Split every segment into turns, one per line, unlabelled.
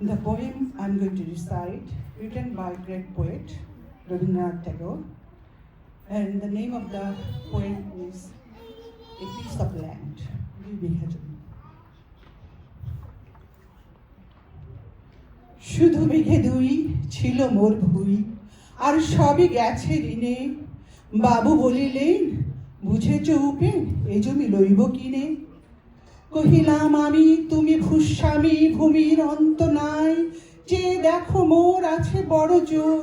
The poem I'm going to recite, written by great poet Rabindranath Tagore, and the name of the poem is A Piece of Land. শুধু বিঘে দুই ছিল মোর ভুই, আর সবই গেছে ঋণে। বাবু বলিলেন, বুঝেছ উপেন, এ জমি লইব কিনে। কহিলাম আমি, তুমি ভূস্বামী, ভূমির অন্ত নাই। যে দেখো মোর আছে বড় জোর,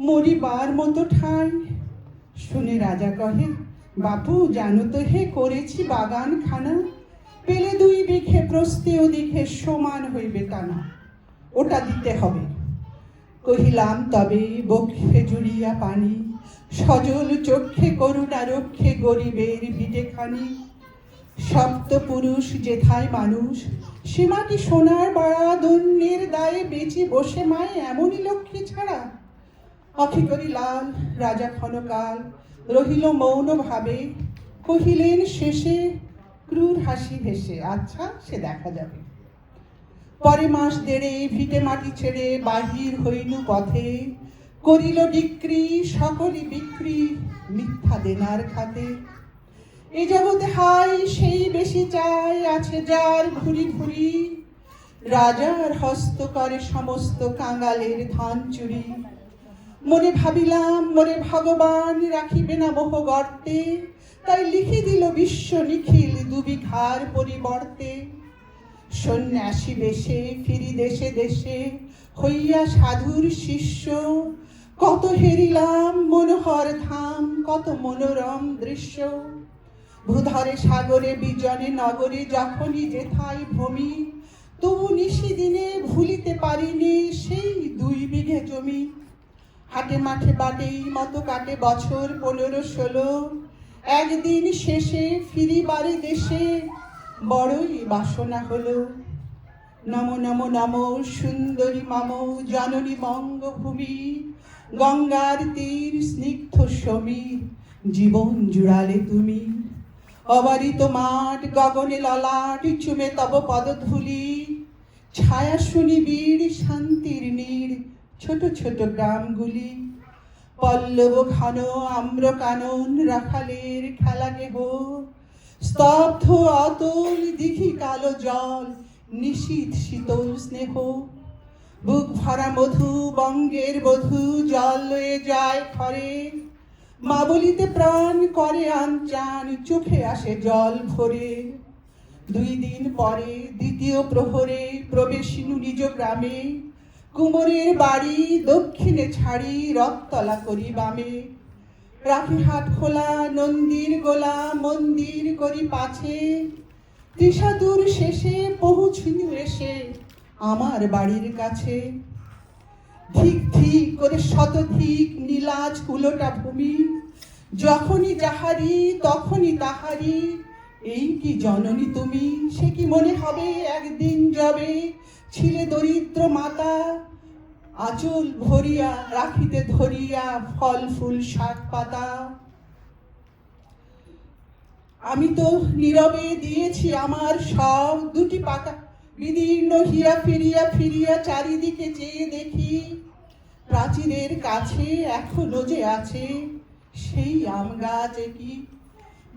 মরিবার মতো ঠাই। শুনে রাজা কহে, বাপু জানো তো হে, করেছি বাগান খানা। পেলে 2 বিঘে প্রস্থে ওদিকে সমান হইবে টানা, ওটা দিতে হবে। কহিলাম তবে বক্ষে জুড়িয়া পানি, সজল চক্ষে করুণা রক্ষে গরিবের ভিটেখানি। সপ্তপুরুষ যেথায় মানুষ, সে মাটি সোনার বাড়া, দন্যের দায়ে বেঁচে বসে মায় এমনই লক্ষ্মী ছাড়া। অখি করি লাল রাজা ক্ষণকাল রহিল মৌন ভাবে, কহিলেন শেষে ক্রূর হাসি হেসে, আচ্ছা সে দেখা যাবে। পরে মাস দেড়ে ভিটে মাটি ছেড়ে বাহির হইনু পথে, করিল ডিক্রি সকলই বিক্রি মিথ্যা দেনার খাতে। এ জগতে হাই সেই বেশি চাই, আছে যার ঘুরি ঘুরি। রাজার হস্ত করে সমস্ত কাঙালের ধান চুরি। মনে ভাবিলাম মোরে ভগবান রাখিবে না মোহ গর্তে, তাই লিখি দিল বিশ্ব নিখিল 2 বিঘার পরিবর্তে। সন্ন্যাসী বেশে ফিরি দেশে দেশে, হইয়া সাধুর শিষ্য। কত হেরিলাম মনোহর ধাম, কত মনোরম দৃশ্য। ভূধরে সাগরে বিজনে নগরে যখনই যেথায় ভূমি, তবু নিশি দিনে ভুলিতে পারিনি সেই 2 বিঘে জমি। হাটে মাঠে বাটেই মতো কাটে বছর 15-16, একদিন শেষে ফিরি বাড়ি দেশে বড়ই বাসনা হলো। নমো নমো নমো সুন্দরী মম জননী বঙ্গভূমি, গঙ্গার তীর স্নিগ্ধ সমীর, জীবন জুড়ালে তুমি। অবারিত মাঠ গগনে ললাট চুমে তব পদধূলি, ছায়া শুনি বীর শান্তির নীড় ছোট ছোট গ্রামগুলি। পল্লব ঘন আম্র কানন রাখালের খেলা গেহ, স্তব্ধ অতল দিঘি কালো জল নিশীথ শীতল স্নেহ। বুক ভরা মধু বঙ্গের বধূ জল লয়ে যায় ঘরে, মা বলিতে প্রাণ করে আনচান চোখে আসে জল ভরে। 2 দিন পরে দ্বিতীয় প্রহরে প্রবেশিনু নিজ গ্রামে, কুমোরের বাড়ি দক্ষিণে ছাড়ি রথতলা করি বামে। রাখি হাট খোলা নন্দীর গোলা মন্দির করি পাছে, তৃষাদুর শেষে পৌঁছিনু এসে আমার বাড়ির কাছে। ধিক ধিক করে শতধিক নীলাজ কুলোটা ভূমি, যখনই যাহারি তখনই তাহারি। এই কি জননী তুমি, সে কি মনে হবে একদিন যবে ছিলে দরিদ্র মাতা। আঁচল ভরিয়া রাখিতে ধরিয়া ফল ফুল শাক পাতা। আমি তো নীরবে দিয়েছি আমার সব, 2টি পাকা বিদীর্ণ হীরা ফিরিয়া ফিরিয়া চারিদিকে চেয়ে দেখি, প্রাচীরের কাছে এখনো যে আছে সেই আম গাছ কি।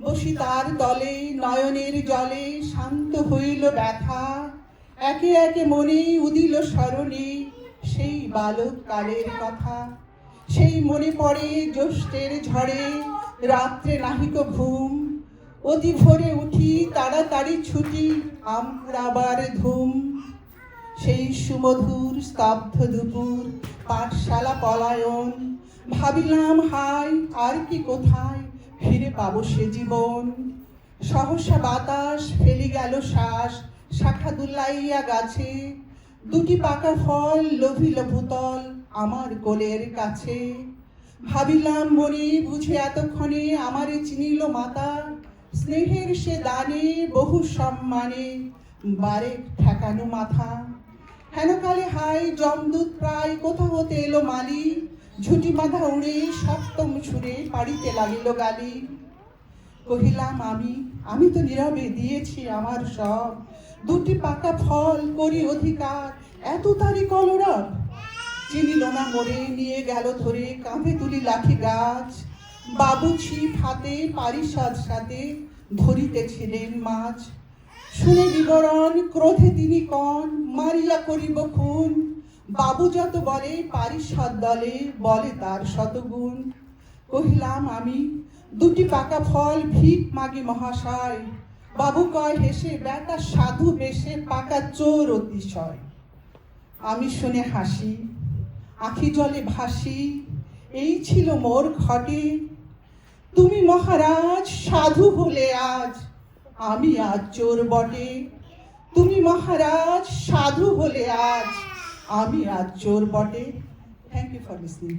বসি তার তলে নয়নের জলে শান্ত হইল ব্যথা, একে একে মনে উদিল স্মরণে সেই বালক কালের কথা। সেই মনে পড়ে জ্যৈষ্ঠের ঝড়ে রাত্রে নাহিক ঘুম, অতি ভোরে উঠি তাড়াতাড়ি ছুটি আম কুড়াবার ধুম। সেই সুমধুর স্তব্ধ দুপুর পাঠশালা পলায়ন, ভাবিলাম হাই আর কি কোথায় ফিরে পাবো সে জীবন। সহসা বাতাস ফেলি গেল শ্বাস শাখা দুলাইয়া গাছে, 2টি পাকা ফল লোভিল ভূতল আমার কোলের কাছে। ভাবিলাম মনে বুঝে এতক্ষণে আমারে চিনিল মাতা, স্নেহের সে দানে বহু সম্মানে বারে ঠেকানো মাথা। হেনকালে হাই জমদূত প্রায় কোথা হতে এলো মালি, ঝুটি বাঁধা উড়ে সপ্তম সুরে পাড়িতে লাগিল গালি। কহিলাম আমি তো নীরবে দিয়েছি আমার সব, 2টি পাকা ফল করি অধিকার, এত তারি কলরব চিনিল না মোড়ে নিয়ে গেল ধরে কাঁধে তুলি লাঠি গাছ বাবু ছিপ হাতে পারিষদ সাথে ধরিতেছিলেন মাছ শুনে বিবরণ ক্রোধে তিনি কন মারিয়া করিব খুন বাবু যত বলে পারিষদ দলে বলে তার শতগুণ কহিলাম আমি দুটি পাকা ফল ভিক মাগি মহাশয় বাবু কয় হেসে বেটা সাধু বেশে পাকা চোর অতিশয় আমি শুনে হাসি আখি জলে ভাসি এই ছিল মোর ঘটে তুমি মহারাজ সাধু হলে আজ আমি আজ চোর বটে তুমি মহারাজ সাধু হলে আজ আমি আজ চোর বটে থ্যাংক ইউ ফর লিসনিং